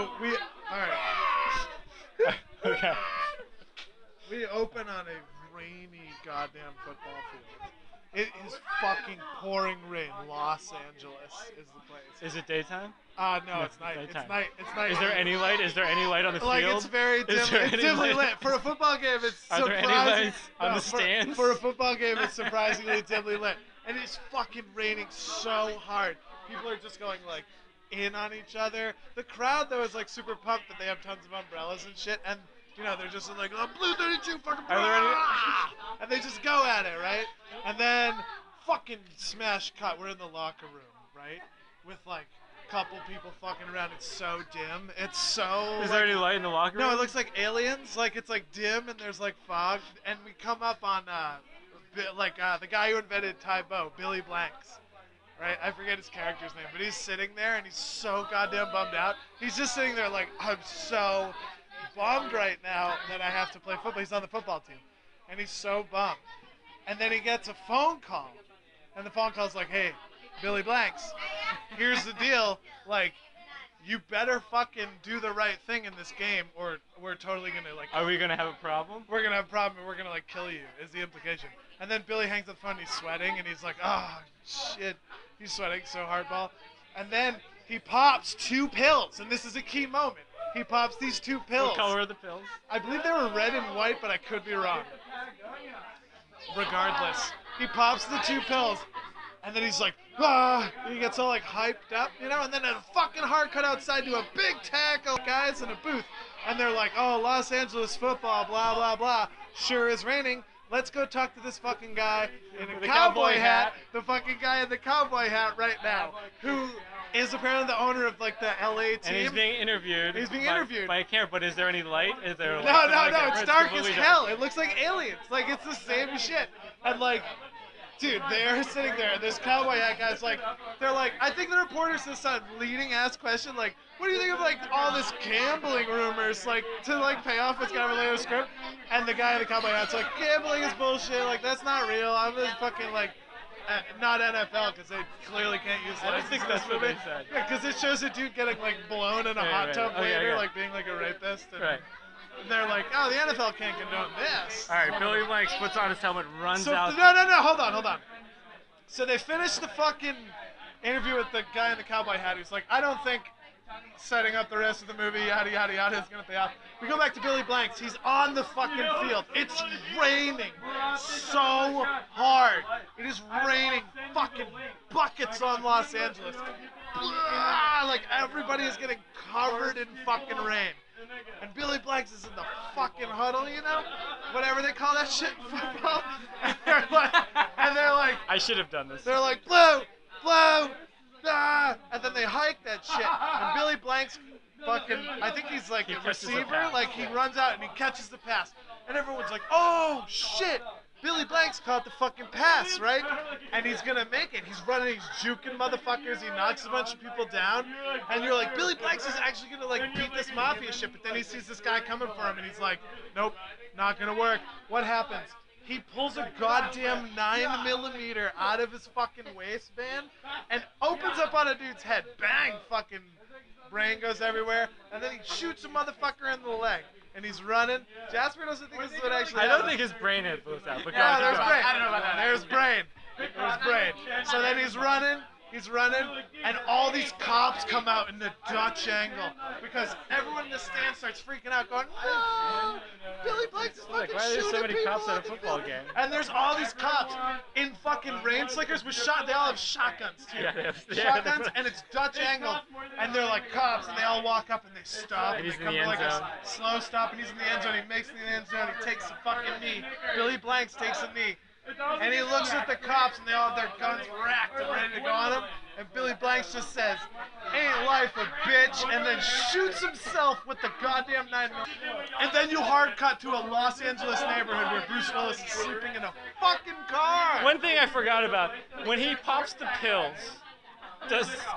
So we, all right. Okay. We open on a rainy goddamn football field. It is fucking pouring rain. Los Angeles is the place. Is it daytime? No, it's night. Nighttime. It's night. It's night. Is there any light? Is there any light on the field? Like it's very dim. Is there It's any dimly light? lit. For a football game, it's Are there surprising. any lights on No, the stands? For a football game, it's surprisingly dimly lit. And it's fucking raining so hard. People are just going like in on each other. The crowd though is like super pumped that they have tons of umbrellas and shit. And you know they're just like, oh, blue 32 fucking. Are there any? And they just go at it, right? And then fucking smash cut. We're in the locker room, right? With like a couple people fucking around. It's so dim. It's so. Is there any light in the locker room? No, it looks like aliens. Like it's like dim and there's like fog. And we come up on the guy who invented Tybo, Billy Blanks. Right? I forget his character's name, but he's sitting there and he's so goddamn bummed out. He's just sitting there like, I'm so bummed right now that I have to play football. He's on the football team. And he's so bummed. And then he gets a phone call. And the phone call's like, hey, Billy Blanks, here's the deal. Like, you better fucking do the right thing in this game or we're totally going to, like... Are we going to have a problem? We're going to have a problem and we're going to, like, kill you, is the implication. And then Billy hangs up the phone, he's sweating, and he's like, oh, shit. He's sweating so hardball. And then he pops 2 pills, and this is a key moment. He pops these 2 pills. What color are the pills? I believe they were red and white, but I could be wrong. Regardless, he pops the 2 pills, and then he's like, ah, he gets all like hyped up, you know, and then a fucking hard cut outside to a big tackle, guys in a booth, and they're like, oh, Los Angeles football, blah, blah, blah, sure is raining. Let's go talk to this fucking guy in a cowboy hat, the fucking guy in the cowboy hat right now, who is apparently the owner of like the LA team. And he's being interviewed. He's being interviewed by a camera, but is there any light? Is there? No, it's dark as hell. It looks like aliens. Like it's the same shit. And like, dude, they're sitting there. This cowboy hat guy's like, they're like, I think the reporters this leading ass question like, what do you think of like all this gambling rumors like to like pay off it's kind of related to script? And the guy in the cowboy hat's like, gambling is bullshit. Like that's not real. I'm just fucking like. Not NFL, because they clearly can't use I don't think that's what they said. Yeah, because it shows a dude getting like blown in a hot tub later, like being like a rapist. And they're like, oh, the NFL can't condone this. All right, Billy Blanks puts on his helmet, runs out. No, hold on. So they finish the fucking interview with the guy in the cowboy hat who's like, I don't think setting up the rest of the movie, yada, yada, yada, is going to pay off. We go back to Billy Blanks. He's on the fucking field. It's raining so hard. It is raining fucking buckets on Los Angeles. Blah, like everybody is getting covered in fucking rain. And Billy Blanks is in the fucking huddle, you know? Whatever they call that shit in football. And they're like, I should have done this. They're like, blue, ah, and then they hike that shit. And Billy Blanks fucking, I think he's like a receiver, like he runs out and he catches the pass. And everyone's like, oh shit, Billy Blanks caught the fucking pass, right? And he's gonna make it. He's running, he's juking motherfuckers, he knocks a bunch of people down. And you're like, Billy Blanks is actually gonna like beat this mafia shit. But then he sees this guy coming for him and he's like, nope, not gonna work. What happens? He pulls a goddamn 9mm out of his fucking waistband and opens up on a dude's head. Bang! Fucking brain goes everywhere. And then he shoots a motherfucker in the leg. And he's running. Jasper doesn't think this is what actually happened. I don't think his brain had blows out. But yeah, there's brain. I don't know about that. There's brain. So then he's running, and all these cops come out in the Dutch angle because everyone in the stand starts freaking out, going, no, Billy Blanks is fucking shooting people. Why are there so many cops at a football game? And there's all these cops in fucking rain slickers with they all have shotguns too. Shotguns, and it's Dutch angle, and they're like cops, and they all walk up and they stop, and they come to like a slow stop, and he's in the end zone. He makes it in the end zone. He takes a fucking knee. Billy Blanks takes a knee. And he looks at the cops, and they all have their guns racked and ready to go on him. And Billy Blanks just says, ain't life a bitch, and then shoots himself with the goddamn 9mm. And then you hard cut to a Los Angeles neighborhood where Bruce Willis is sleeping in a fucking car. One thing I forgot about, when he pops the pills,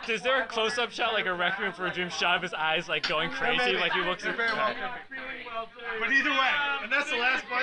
is there a close-up shot, like a Requiem for a Dream shot of his eyes like going crazy, like he looks at... But either way, and that's the last part.